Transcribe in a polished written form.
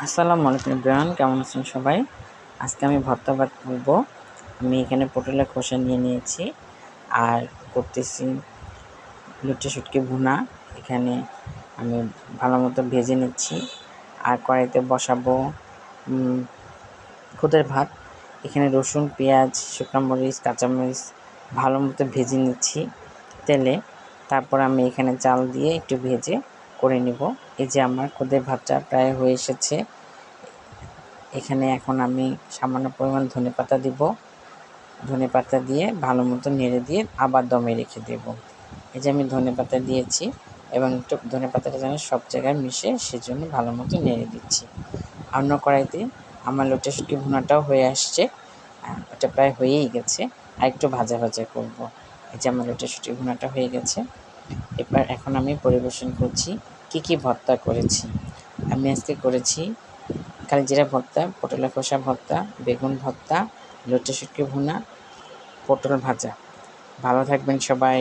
আসসালামু আলাইকুম এভরিওয়ান, কেমন আছেন সবাই? আজকে আমি ভর্তা করবো। আমি এখানে পটলের খোসা নিয়ে নিয়েছি আর করতেছি লুটে শুটকি ভুনা। এখানে আমি ভালো মতো ভেজে নিচ্ছি আর কড়াইতে বসাবো খুদের ভাত। এখানে রসুন, পেঁয়াজ, শুকনো মরিচ, কাঁচামরিচ ভালো মতো ভেজে নিচ্ছি তেলে। তারপর আমি এখানে চাল দিয়ে একটু ভেজে করে নিব। এই যে আমার খুদের ভাতটা প্রায় হয়ে এসেছে। এখানে এখন আমি সামান্য পরিমাণ ধনেপাতা দিব। ধনেপাতা দিয়ে ভালো মতো নেড়ে দিয়ে আবার দমে রেখে দেব। এই যে আমি ধনেপাতা দিয়েছি এবং একটু ধনেপাতাটা যেন সব জায়গায় মিশে সেজন্য ভালো মতো নেড়ে দিচ্ছি। অন্য কড়াইতে আমার লটে শুটকি ভুনাটাও হয়ে আসছে, ওটা প্রায় হয়েই গেছে। আর একটু ভাজা ভাজা করব। এই যে আমার লটে শুটকি ভুনাটা হয়ে গেছে। এখন আমি পরিবেশন করছি কি ভর্তা করেছি। আমি আজকে করেছি কালিজিরা ভর্তা, পটলের খোসা ভর্তা, বেগুন ভর্তা, লটে শুটকি ভুনা, পটল ভাজা। ভালো থাকবেন সবাই।